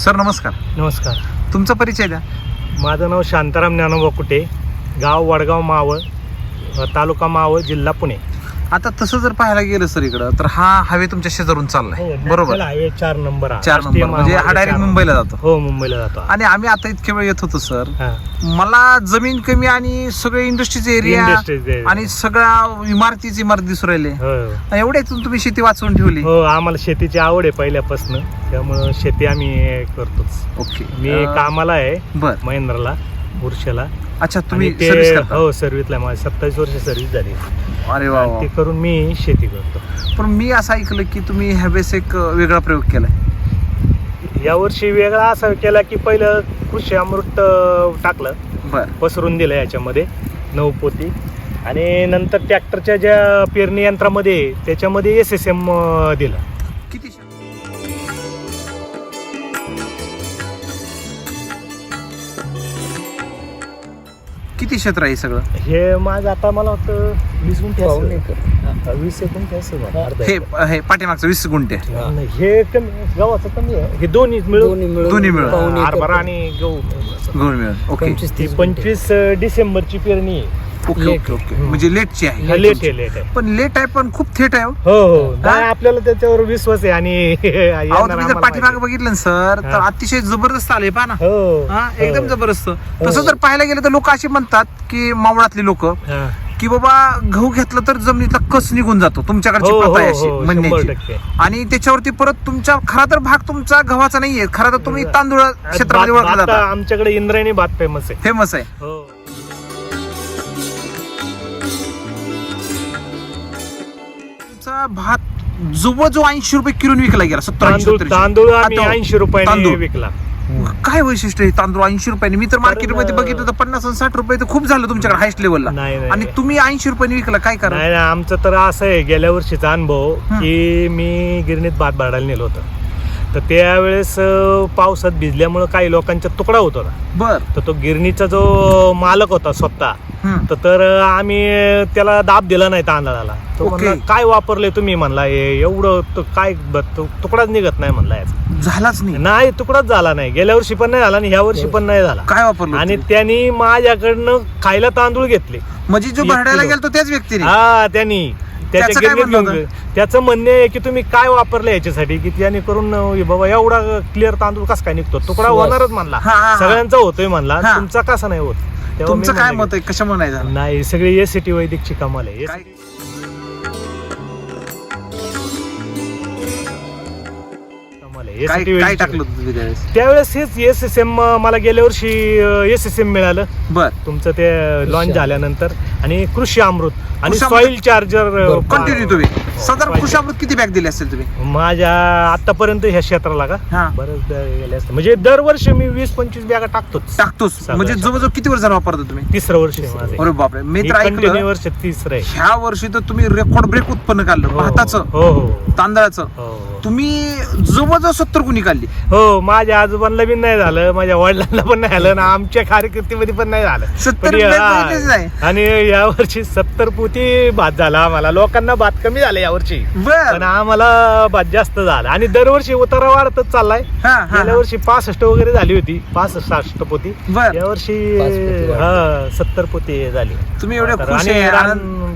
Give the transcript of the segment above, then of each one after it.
Sir नमस्कार. नमस्कार. तुमचा परिचय द्या. माझं नाव शांताराम ज्ञानोबा कुटे, गाव वडगाव मावळ, तालुका मावळ, जिल्हा पुणे. आता तसं जर पाहायला गेलं सर इकडं तर हा हायवे तुमच्या शेजारून चाललाय बरोबर. हायवे 4 नंबर 4 नंबर म्हणजे हा डायरेक्ट मुंबईला जातो. हो, मुंबईला जातो. आणि आम्ही आता इतके वेळ येत होतो सर, हा. मला जमीन कमी आणि सगळे इंडस्ट्रीचे एरिया आणि सगळ्या इमारतीच इमारत दिसू राहिले. हो एवढे तुम्ही शेती वाचवून ठेवली. हो, आम्हाला शेतीची आवड आहे पहिल्यापासून, त्यामुळं शेती आम्ही करतोच. ओके. मी कामाला आहे बर. महिंद्राला, बुरशेला. अच्छा, तुम्ही ते सर्व्हिस करता? हो, सर्व्हिसला. माझी 27 वर्ष सर्व्हिस झाली. अरे वा. ते करून मी शेती करतो. पण मी असं ऐकलं की तुम्ही ह्यावेळेस एक वेगळा प्रयोग केलाय. यावर्षी वेगळा असा केला की पहिलं कृषी अमृत टाकलं, बर. पसरून दिलं याच्यामध्ये 9 पोती, आणि नंतर ट्रॅक्टरच्या ज्या पेरणी यंत्रामध्ये त्याच्यामध्ये SSM दिलं. किती किती क्षेत्र आहे सगळं हे माझं आता मला वाटतं 20 गुंठे असेल. 20 गुंठे असेल अर्धा हे एकर. हे पाठीमागचं 20 गुंठे. नाही, हे कमी, गव्हाचं कमी आहे. हे दोन्ही मिळून हरभरा आणि गहू दोन मिळून. ओके. 25 डिसेंबरची पेरणी आहे. Okay okay okay. म्हणजे लेटची आहे. लेट आहे. पण लेट आहे पण खूप थेट आहे. हो, नाही, आपल्याला त्याच्यावर विश्वास आहे. आणि तुम्ही जर पाठीमागे बघितलं ना सर तर अतिशय जबरदस्त आले पहा ना. हा, एकदम जबरदस्त. तसं जर पाहायला गेलं तर लोक असे म्हणतात की मावळातली लोक की बाबा गहू घेतलं तर जमिनीतला कस निघून जातो. तुमच्याकडची प्रथा आहे अशी म्हणण्याची. आणि त्याच्यावरती परत तुमचा खरा तर भाग तुमचा गव्हाचा नाहीये, खरा तर तुम्ही तांदूळ क्षेत्रामध्ये ओळखला जाता. आमच्याकडे इंद्रायणी भात फेमस आहे. फेमस आहे. तुमचा भात जवळजवळ 80 रुपये किलो विकला गेला. 70-80 तांदूळ आम्ही 80 रुपयाने विकला. काय वैशिष्ट्य आहे तांदूळ 80 रुपयाने? मी तर मार्केटमध्ये बघितलं तर 50 आणि 60 रुपये तर खूप झालं तुमच्याकडे हायस्ट लेवलला. आणि तुम्ही 80 रुपयाने विकला, काय करा? नाही, आमचं तर असं आहे, गेल्या वर्षीचा अनुभव की मी गिरणीत भात भाडायला नेलं होतं. तर त्यावेळेस पावसात भिजल्यामुळे काही लोकांचा तुकडा होता. बर. तर तो गिरणीचा जो मालक होता स्वतः, तर आम्ही त्याला दाब दिला नाही तांदळाला. तो म्हणला, काय वापरले तुम्ही? म्हणला एवढं काय तुकडाच निघत नाही. म्हणला याचा झालाच नाही, तुकडाच झाला नाही. गेल्या वर्षी पण नाही झाला आणि ह्या वर्षी पण नाही झाला. काय वापरलं? आणि त्यांनी माझ्याकडनं खायला तांदूळ घेतले. म्हणजे जो भाड्याला गेलो त्याच व्यक्तीने? हा, त्यांनी त्याचं म्हणणे आहे की तुम्ही काय वापरलं याच्यासाठी की त्याने करून बाबा एवढा क्लिअर तांदूळ कसा काय निघतो? तुकडा होणारच म्हणला, सगळ्यांचा होतोय म्हणला, तुमचा कसा नाही होत? तुमचं काय मत आहे, कशामुळे नाही झालं? नाही, सगळे एसटी वैदिकची कमाल आहे. काय टाकलं त्यावेळेस हेच SSM. मला गेल्या वर्षी SSM मिळालं. बर. तुमचं ते लॉन्च झाल्यानंतर. आणि कृषी अमृत आणि सॉइल चार्जर. कंटिन्यू तुम्ही साधारण कृषी अमृत किती बॅग दिले असेल तुम्ही? माझ्या आतापर्यंत ह्या क्षेत्राला का बरंच गेले असते. म्हणजे दरवर्षी मी 20-25 बॅगा टाकतोच. म्हणजे जवळजवळ किती वर्ष वापरतो तुम्ही? 3रं वर्ष माझं. अरे बापरे. मी तर ऐकलं वर्ष 3रं आहे. ह्या वर्षी तर तुम्ही रेकॉर्ड ब्रेक उत्पन्न काढलं भाताचं. हो, तांदळाचं. तुम्ही जवळजवळ 70 गुणी काढली. हो, माझ्या आजोबांना बी नाही झालं, माझ्या वडिलांना पण नाही झालं, ना आमच्या कार्यकर्त्यामध्ये पण नाही झालं. 70 आणि या वर्षी 70 पोती भात झाला आम्हाला. लोकांना भात कमी झाला यावर्षी, पण आम्हाला भात जास्त झाला. आणि दरवर्षी उतारा वाढतच चाललाय. गेल्या वर्षी 65 वगैरे झाली होती, 65-60 पोती. यावर्षी 70 पोती झाली. तुम्ही एवढे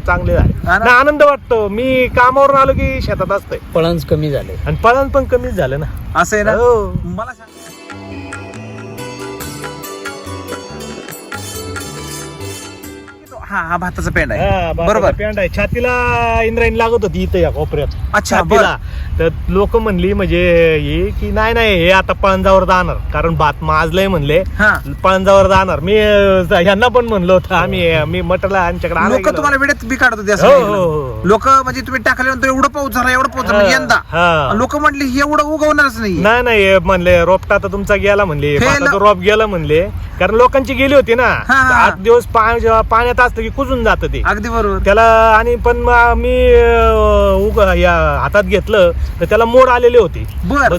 चांगले झाले. आनंद वाटतो. मी कामावरून आलो की शेतात असतोय. फळांच कमी झाले आणि फळांच पण कमीच झालं ना. असं आहे ना. मला हा भाताचा पेंड आहे. बरोबर. पेंड आहे. छातीला इंद्रायणी लागत होती इथं या कोपऱ्यात. अच्छा. तर लोक म्हणली म्हणजे हे की नाही हे आता पळंजावर जाणार, कारण भात माजलंय म्हणले, पळंजावर जाणार. मी ह्यांना पण म्हणलो होतं, मी म्हटलं आमच्याकडे लोक तुम्हाला वेळेत बी काढत होते. लोक म्हणजे तुम्ही टाकल्यानंतर एवढं पाऊस झाला, एवढं पाऊस झाला यंदा. लोक म्हणले एवढं उगवणारच नाही म्हणले रोपटा तर तुमचा गेला म्हणले, रोप गेला म्हणले, कारण लोकांची गेली होती ना. 8 दिवस पाण्यात असतं की कुजून जात ते. अगदी बरोबर. त्याला आणि पण मी हातात घेतलं तर त्याला मोड आलेले होते.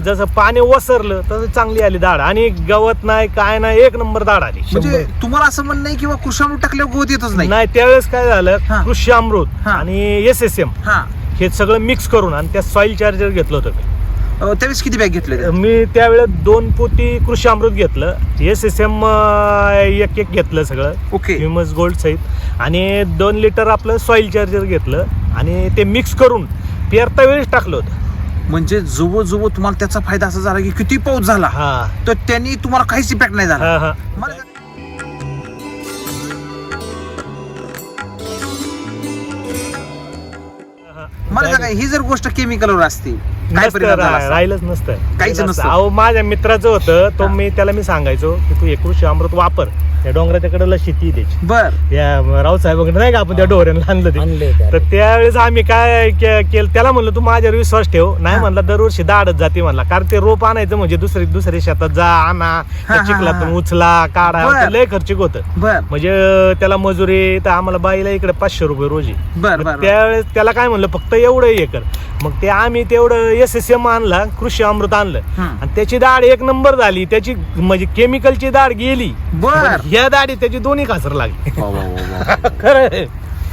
जसं पाणी ओसरलं तसं चांगली आली दाढ. आणि गवत नाही, काय नाही, 1 नंबर दाढ आली. म्हणजे तुम्हाला असं म्हणणं नाही किंवा कृषी अमृत टाकल्यावर गवत येतच नाही. त्यावेळेस काय झालं, कृषी अमृत आणि SSM हे सगळं मिक्स करून आणि त्या सॉइल चार्जर घेतलं होतं मी. त्यावेळेस किती बॅग घेतले? मी त्यावेळेस 2 पोती कृषी अमृत घेतलं, SSM एक घेतलं सगळं, ओके, ह्युमस गोल्ड सहित, आणि 2 लिटर आपलं सॉइल चार्जर घेतलं आणि ते मिक्स करून पेरता वेळेस टाकलं होतं. म्हणजे जवळजवळ तुम्हाला त्याचा फायदा असा झाला की किती पाऊस झाला तर त्यांनी तुम्हाला काहीच इफेक्ट नाही झाला. मला सांगा, ही जर गोष्ट केमिकलवर असती काय परिणाम झाला असता? राहिलंच नसतं, काहीच नसतं. अहो माझ्या मित्राचं होतं, तो त्याला मी सांगायचो की तू हे कृषी अमृत वापर, त्या डोंगराच्या कडेला शेती आहे त्याची. बर, या रावसाहेबांकडे नाही का आपण त्या डोऱ्यांना आणलं ते, तर त्यावेळेस आम्ही काय केलं, त्याला म्हणलं तू माझ्यावर विश्वास ठेव. नाही म्हणला, दरवर्षी दाडत जाते म्हणला, कारण ते रोप आणायचं म्हणजे दुसऱ्या शेतात जा, आणा, चिखलातून उचला, काढा, लय खर्चिक होतं. म्हणजे त्याला मजुरी तर आम्हाला बाईला इकडे 500 रुपये रोजी. त्यावेळेस त्याला काय म्हणलं, फक्त एवढं हे कर. मग ते आम्ही तेवढं SSM आणला, कृषी अमृत आणलं, आणि त्याची दाढ 1 नंबर झाली. त्याची म्हणजे केमिकलची दाढ गेली, या दाढी त्याची दोन्ही कासर लागली. खरं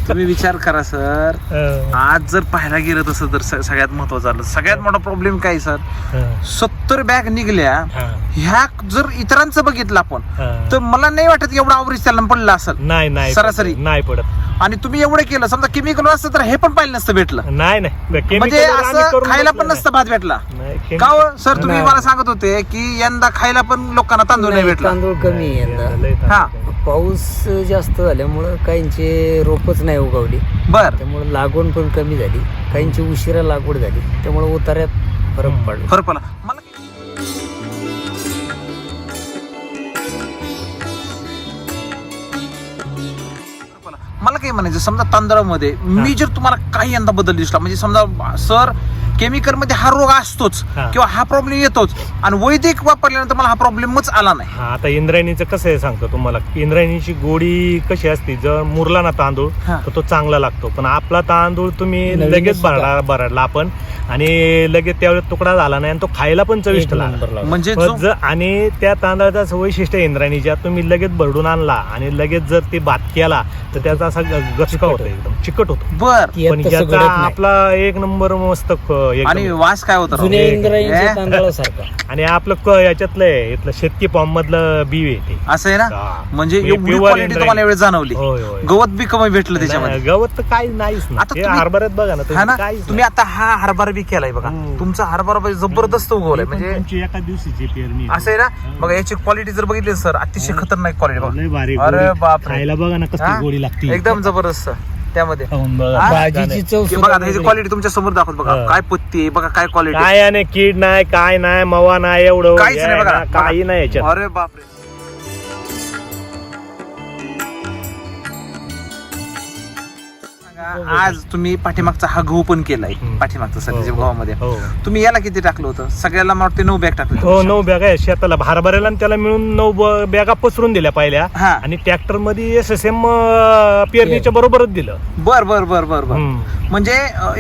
तुम्ही विचार करा सर, आज जर पाहायला गेलं तसं तर सगळ्यात महत्वाचं, सगळ्यात मोठा प्रॉब्लेम काय सर, 70 बॅग निघल्या, ह्या जर इतरांचं बघितलं आपण तर मला नाही वाटत एवढा अवरेज त्याला पडला असेल. नाही सरासरी नाही पडत. आणि तुम्ही एवढं केलं, समजा केमिकल असतं तर हे पण पाहिलं नसतं भेटलं. नाही म्हणजे असं खायला पण नसतं भात भेटला का हो सर? तुम्ही मला सांगत होते की यंदा खायला पण लोकांना तांदूळ नाही भेटला. तांदूळ कमी यंदा. हा, पाऊस जास्त झाल्यामुळं काहींचे रोपच नाही उगवली. बर, त्यामुळे लागवड पण कमी झाली, काहींची उशिरा लागवड झाली, त्यामुळे उतार्यात फरक पडला. मला काही म्हणायचं, समजा तांदळामध्ये मी जर तुम्हाला काही यंदा बदल दिसला, म्हणजे समजा सर केमिकल मध्ये हा रोग असतोच किंवा हा प्रॉब्लेम येतोच, आणि वैदिक वापरल्यानंतर मला हा प्रॉब्लेमच आला नाही. आता इंद्रायणीचं कसं आहे सांगतो तुम्हाला, इंद्रायणीची गोडी कशी असते, जर मुरला ना तांदूळ तर तो चांगला लागतो, पण आपला तांदूळ तुम्ही लगेच भरडला आपण, आणि लगेच त्यावेळेस तुकडा झाला नाही, आणि तो खायला पण चविष्ट लागला. म्हणजे आणि त्या तांदळाचं वैशिष्ट्य इंद्रायणीच्या, तुम्ही लगेच भरडून आणला आणि लगेच जर ते भात केला तर त्याचा असा गचका होतो, एकदम चिकट होतो. बर, पण याचा आपला 1 नंबर मस्त. आणि वास काय होता तांदळासारखा. आणि आपलं याच्यातलं इथलं शेतकी फॉर्म मधलं बी येते असं आहे ना. म्हणजे क्वालिटी तुम्हाला एवढी जाणवली. गवत बी कमी भेटलं त्याच्यामध्ये. गवत तर काही नाहीच ना. आता हरभऱ्यात बघा ना, तुम्ही आता हा हरभरा बी केलाय बघा, तुमचा हरभरा जबरदस्त उगवलाय, म्हणजे एका दिवशीची पेरणी असं आहे ना. बघा याची क्वालिटी जर बघितली सर, अतिशय खतरनाक क्वालिटी बघा. अरे बाप, खायला बघा ना कसली गोडी लागते, एकदम जबरदस्त. त्यामध्ये भाजीची चव बघा, ह्याची क्वालिटी तुमच्या समोर दाखवत बघा, काय पत्ती आहे बघा, काय क्वालिटी, काय नाही, कीड नाही, काय नाही, मवा नाही, एवढं काहीच नाही बघा, काही नाही याच्यात. अरे बापरे. आज तुम्ही पाठीमागचा हा गहू पण केलाय, पाठीमागचा सध्याच्या गव्हामध्ये तुम्ही याला किती टाकलं होतं? सगळ्याला मला वाटतं 9 बॅग टाकलं. हो, 9 बॅग आहे शेताला, हरभऱ्याला आणि त्याला मिळून 9 बॅगा पसरून दिल्या पहिल्या, आणि ट्रॅक्टर मध्ये SSM पेरणीच्या बरोबरच दिलं. बर बर बर बर बर. म्हणजे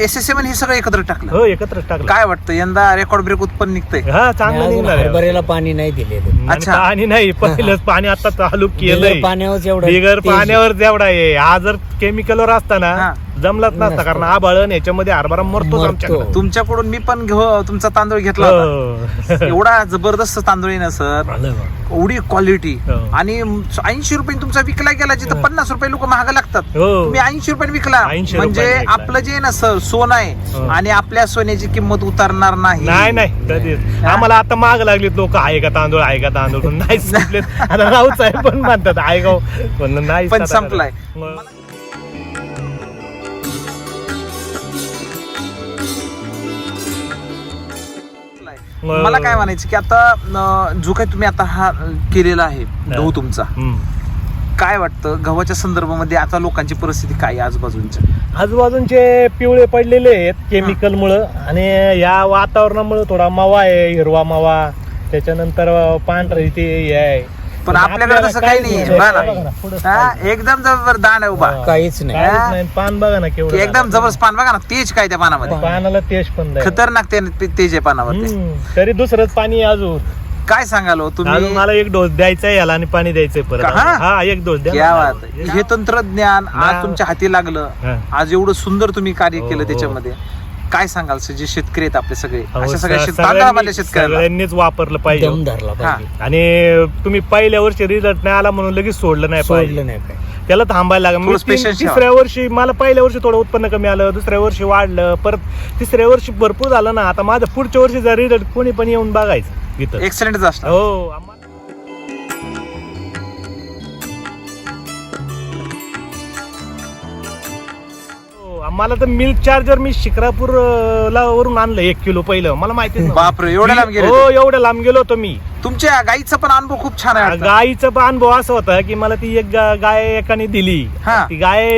SSM हे सगळं एकत्र टाकलं. हो, एकत्र टाकलं. काय वाटतं यंदा रेकॉर्ड ब्रेक उत्पन्न निघतंय? हा, चांगलं निघणार. हरभऱ्याला पाणी नाही दिलेलं. अच्छा, पाणी नाही, पहिलंच पाणी आता चालू केलंय. पाण्यावर एवढं, बिगर पाण्यावर जेवढा आहे. हा जर केमिकलवर असताना जमलाच नसता, कारण आबाळण याच्यामध्ये हरभरा मरतो. तुमच्याकडून मी पण तुमचा तांदूळ घेतला होता, एवढा जबरदस्त तांदूळ आहे ना सर, एवढी क्वालिटी. आणि 80 रुपये तुमचा विकला गेला, जिथं 50 रुपये लोक महाग लागतात, तुम्ही 80 रुपये विकला. म्हणजे आपलं जे ना सर सोनं आहे, आणि आपल्या सोन्याची किंमत उतरणार नाही. नाही, आम्हाला आता माग लागलीत लोक, आहे का तांदूळ, आहे का तांदूळ, नाही संपलेत. आता राऊत साहेब पण म्हणतात आहे गाव, पण नाही, पण संपलाय. मला काय म्हणायचं की आता जो काही तुम्ही आता हा केलेला आहे गहू तुमचा, काय वाटतं गव्हाच्या संदर्भामध्ये आता लोकांची परिस्थिती काय आजूबाजूचे पिवळे पडलेले आहेत केमिकल मुळे, आणि या वातावरणामुळे थोडा मावा आहे, हिरवा मावा, त्याच्यानंतर पांढरा इथे आहे. पण आपल्याकडे तसं काही नाही, एकदम जबरदस्त दाण आहे उभा, काहीच नाही. पान बघा ना केवढं, एकदम जबरदस्त पान बघा ना, तेज काय त्या पानामध्ये, पानाला तेज पण खतरनाक तेज आहे पानामध्ये. तरी दुसरंच पाणी अजून काय सांगाल तुम्ही? मला 1 डोस द्यायचा याला आणि पाणी द्यायचंय परत. हा, 1 डोस द्या. हे तंत्रज्ञान आज तुमच्या हाती लागलं, आज एवढं सुंदर तुम्ही कार्य केलं त्याच्यामध्ये. काय सांगाल सर, जे शेतकरी आहेत आपले सगळे अहो, अशा सगळ्या सगळ्यांनी- तांदळामधल्या शेतकऱ्याला सगळ्यांनीच वापरलं पाहिजे दम धरला पाहिजे, आणि तुम्ही पहिल्या वर्षी रिझल्ट नाही आला म्हणून लगेच सोडलं नाही पाहिजे, सोडलं नाही पाहिजे. त्याला थांबायला लागलं. थोडं patience ठेवा. तिसऱ्या वर्षी मला पहिल्या वर्षी थोडं उत्पन्न कमी आलं, दुसऱ्या वर्षी वाढलं, परत तिसऱ्या वर्षी भरपूर झालं ना. आता माझं पुढच्या वर्षीचा रिझल्ट कोणी पण येऊन बघायचं इथं. एक्सलेंटच असणार. हो मला तर मिल्क चार्जर मी शिक्रापूर ला वरून आणलं 1 किलो पहिलं, मला माहिती बापरे, एवढ्या लांब गेले हो, एवढ्या लांब गेलो होतो मी. तुमच्या गाईचा पण अनुभव खूप छान आहे वाटतं. गायीचा पण अनुभव असा होता की मला ती एक गाय एकाने दिली. हा. ती गाय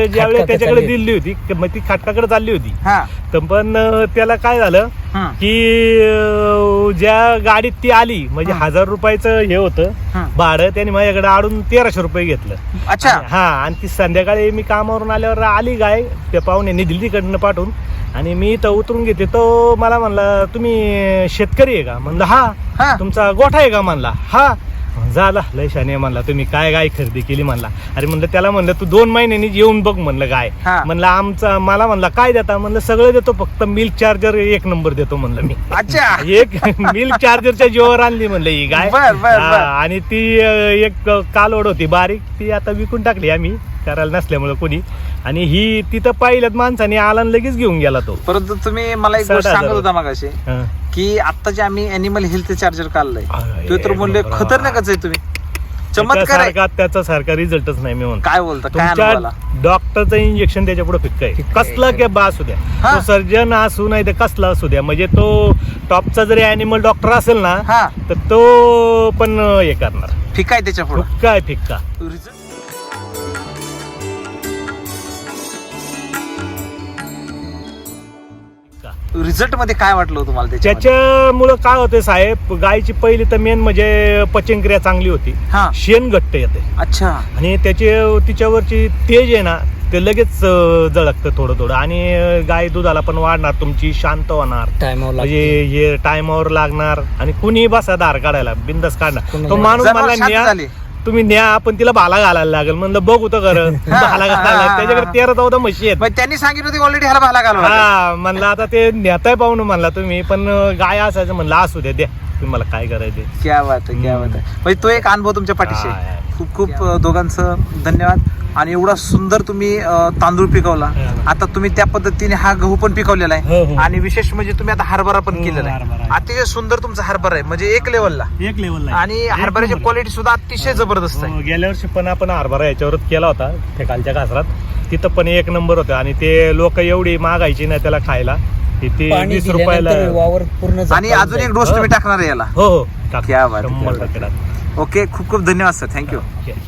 ज्यावेळेस खटकाकडे त्याच्याकडे चालली दिली होती, मग ती खटकाकडे चालली होती. हा. तर पण त्याला काय झालं हं. की ज्या गाडीत ती आली म्हणजे 1000 रुपयाचं हे होतं हं. भाडं, त्याने माझ्याकडे आडून 1300 रुपये घेतलं. अच्छा. हा, आणि ती संध्याकाळी मी कामावरून आल्यावर आली गाय, त्या पाहुण्याने दिली तिकडनं पाठवून, आणि मी इथं उतरून घेते. तो मला म्हणला, तुम्ही शेतकरी आहे का? म्हणलं हा. हा. तुमचा गोठा आहे का? म्हणला हा. झाला लय शाने म्हणला, तुम्ही काय गाय खरेदी केली? म्हणला अरे म्हणलं त्याला म्हणलं तू 2 महिन्यांनी येऊन बघ म्हणलं गाय. हा. म्हणलं आमचा, मला म्हणला काय देता? म्हणलं सगळं देतो, फक्त मिल्क चार्जर 1 नंबर देतो म्हणलं मी. अच्छा. एक मिल्क चार्जरच्या जीवावर आणली म्हणलं ही गाय. बर, बर, हा, बर. आणि ती एक कालवड होती बारीक, ती आता विकून टाकली आम्ही, करायला नसल्यामुळे कोणी. आणि ही तिथं पाहिलं माणसाने आला आणि लगेच घेऊन गेला तो. परंतु तुम्ही मला एक 60,000 गोष्ट सांगत होता मगाशी हा. की आता जे आम्ही अॅनिमल हेल्थ चार्जर काढलंय अरे, ते तर म्हणले बाबा. खतरनाकच आहे. तुम्ही चमत्कार आहे. त्याचा सारखा रिझल्टच नाही मी म्हणतो. काय बोलता, काय तुमच्या अनुभव आला? डॉक्टरचं इंजेक्शन त्याच्या पुढे फिक्क आहे. फिक्क आहे. कसला के बा असू द्या, हा. तो सर्जन असू नाही तर कसला असू द्या, म्हणजे तो टॉपचा जरी अॅनिमल डॉक्टर असेल ना, हा. तर तो पण हे करणार. ठीक आहे त्याच्या पुढे फिक्का आहे फिक्का. रिझल्ट मध्ये काय वाटलं तुम्हाला त्याच्यामध्ये? त्याच्यामुळं काय होते साहेब, गायची पहिली तर मेन म्हणजे पचनक्रिया चांगली होती, हा. शेण घट्ट येते, अच्छा. आणि तिच्यावरची तेज आहे ना ते लगेच जळकतं थोडं थोडं, आणि गाय दुधाला पण वाढणार, तुमची शांत होणार, टायमावर म्हणजे हे टायमावर लागणार, आणि कुणी बसा धार काढायला बिंदास काढणार. कुणी तो माणूस जनावर मला शांत न्या, झाली. तुम्ही न्या, आपण तिला भाला घालायला लागेल. म्हणलं बघू तर खरं भाला घालायला, त्याच्याकडे 13-14 म्हशी आहेत. मग त्यांनी सांगितलं होते ऑलरेडी ह्याला भाला घालवा. हा, म्हणलं आता ते नेताय पाहून म्हणला तुम्ही, पण गाय असायचं म्हणलं असू द्या, द्या तुम्ही मला काय करायचे. क्या बात आहे, क्या बात आहे. म्हणजे तो एक अनुभव तुमच्या पाठीशी आहे. हा. खूप खूप दोघांचं धन्यवाद. आणि एवढा सुंदर तुम्ही तांदूळ पिकवला. हा. आता तुम्ही त्या पद्धतीने हा गहू पण पिकवलेला हो, आहे, हो. आणि विशेष म्हणजे तुम्ही आता हरभरा पण हो, केलेला हरभरा आहे. आहे. अतिशय सुंदर तुमचा हरभरा आहे, म्हणजे एक लेवलला, एक लेवल आणि हरभऱ्याची क्वालिटी सुद्धा अतिशय जबरदस्त आहे. गेल्या वर्षी पण आपण हरभरा याच्यावरच केला होता, त्या खालच्या कासरात, तिथं पण 1 नंबर होतं, आणि ते लोक एवढी मागायची ना त्याला खायला, ते पाणी 20 रुपयाला. दिल्यानंतर वावर पूर्ण आणि झाकून अजून एक जाईल. डोस तुम्ही टाकणार आहे याला. हो हो टाक. क्या बात आहे, 100% क्या बात टाक. ओके, खूप खूप धन्यवाद सर, थँक्यू. Okay.